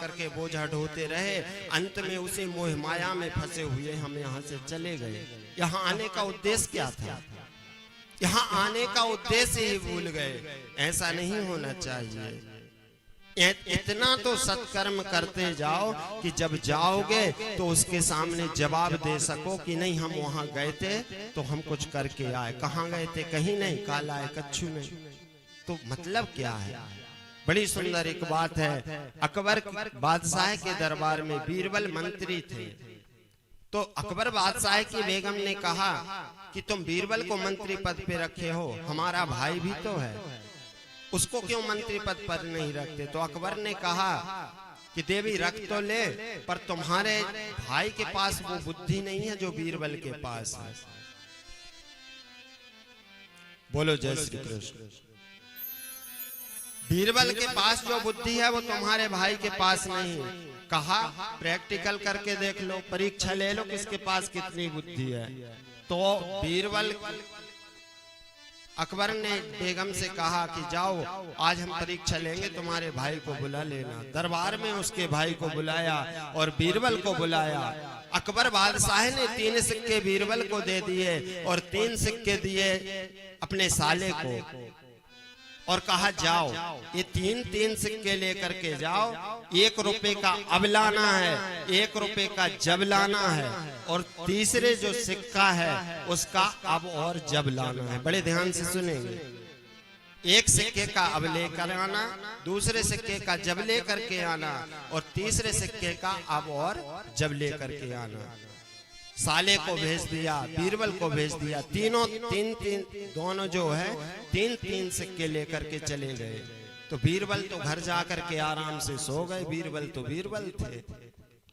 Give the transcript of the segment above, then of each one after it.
करके बोझा ढोते रहे। अंत में उसी मोह माया में फंसे हुए हम यहाँ से चले गए। यहाँ आने का उद्देश्य क्या था? यहाँ आने का उद्देश्य ही भूल गए। ऐसा नहीं होना चाहिए। इतना तो सत्कर्म करते जाओ कि जब जाओगे तो उसके सामने जवाब दे सको कि नहीं, हम वहां गए थे तो हम कुछ करके आए। कहाँ गए थे? कहीं नहीं, काला है कच्छू नहीं। तो मतलब क्या है? बड़ी सुंदर एक बात है। अकबर बादशाह के दरबार में बीरबल मंत्री थे। तो अकबर बादशाह की बेगम ने कहा कि तुम बीरबल को मंत्री पद पे रखे हो, हमारा भाई भी तो है, उसको क्यों मंत्री पद पर नहीं रखते? तो अकबर ने कहा कि देवी रख तो ले, पर तुम्हारे भाई के पास वो बुद्धि नहीं है जो बीरबल के पास है। बोलो जय श्री कृष्ण। बीरबल के पास जो बुद्धि है वो तुम्हारे भाई के पास नहीं। कहा प्रैक्टिकल करके देख लो, परीक्षा ले लो किसके पास कितनी बुद्धि है। तो बीरबल अकबर ने बेगम से कहा कि जाओ आज हम परीक्षा लेंगे, तुम्हारे भाई को बुला लेना। दरबार में उसके भाई को बुलाया और बीरबल को बुलाया। अकबर बादशाह ने 3 सिक्के बीरबल को दे दिए और 3 सिक्के दिए अपने साले को और कहा जाओ ये 3 सिक्के लेकर के जाओ। 1 रुपए का अब लाना है, 1 रुपए का जब लाना है, और तीसरे जो सिक्का है उसका अब और जब लाना है। बड़े ध्यान से सुनेंगे। 1 सिक्के का अब लेकर आना, दूसरे सिक्के का जब लेकर के आना, और तीसरे सिक्के का अब और जब लेकर के आना। साले को भेज दिया, बीरबल को भेज दिया। तीनों दोनों जो है 3 सिक्के लेकर के चले गए। तो बीरबल तो घर जाकर के आराम से सो गए। बीरबल तो बीरबल थे।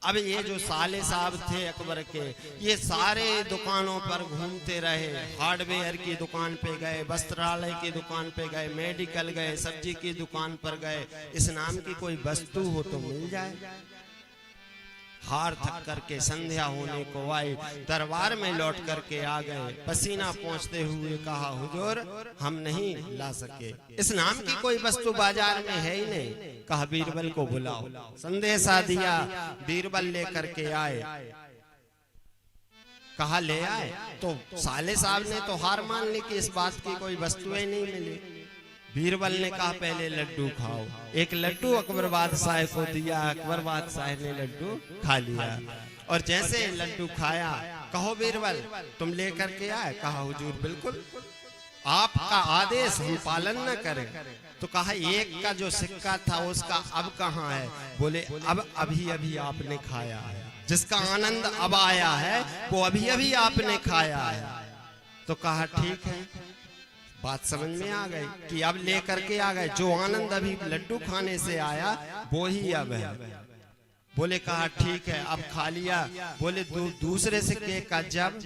अब ये जो साले साहब थे अकबर के, ये सारे दुकानों पर घूमते रहे। हार्डवेयर की दुकान पे गए, वस्त्रालय की दुकान पे गए, मेडिकल गए, सब्जी की दुकान पर गए। इस नाम की कोई वस्तु हो तो मिल जाए। हार थक करके संध्या होने को आई, दरबार में लौट करके आ गए। पसीना पोंछते हुए कहा हुजूर हम नहीं ला सके, इस नाम की कोई वस्तु बाजार में है ही नहीं। कहा बीरबल को बुलाओ। संदेशा दिया, बीरबल लेकर के आए। कहा ले आए तो साले साहब ने तो हार मान ली कि इस बात की कोई वस्तुएं नहीं मिली। बीरबल ने कहा पहले लड्डू खाओ। एक लड्डू अकबर बादशाह को दिया। अकबर बादशाह ने लड्डू खा लिया और जैसे लड्डू खाया, कहो बीरबल तुम लेकर के आए? कहा हुजूर बिल्कुल, आपका आदेश हम पालन न करें। तो कहा 1 का जो सिक्का था उसका अब कहाँ है? बोले अब अभी अभी आपने खाया है, जिसका आनंद अब आया है वो अभी अभी आपने खाया है। तो कहा ठीक है, बात समझ में आ गई कि अब लेकर के आ गए। जो आनंद अभी लड्डू खाने से आया वो ही अब है। बोले कहा ठीक है, अब खा लिया। बोले दूसरे सिक्के का जब?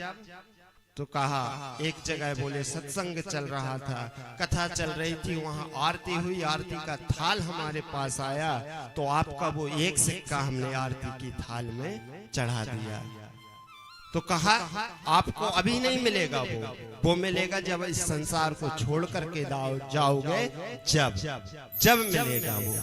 तो कहा एक जगह बोले सत्संग चल रहा था, कथा चल रही थी, वहां आरती हुई, आरती का थाल हमारे पास आया, तो आपका वो 1 सिक्का हमने आरती की थाल में चढ़ा दिया। तो कहा आपको अभी नहीं मिलेगा, वो मिलेगा जब इस संसार को छोड़ करके जाओगे, जब मिलेगा वो।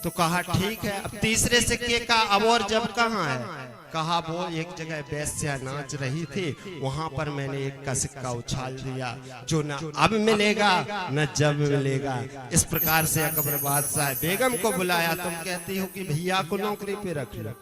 तो कहा ठीक है, अब तीसरे सिक्के का अब और जब कहाँ है? कहा वो एक जगह बेस्या नाच रही थी, वहां पर मैंने 1 का सिक्का उछाल दिया, जो न अब मिलेगा न जब मिलेगा। इस प्रकार से अकबर बादशाह बेगम को बुलाया। तुम कहती हो कि भैया को नौकरी पे रख लो,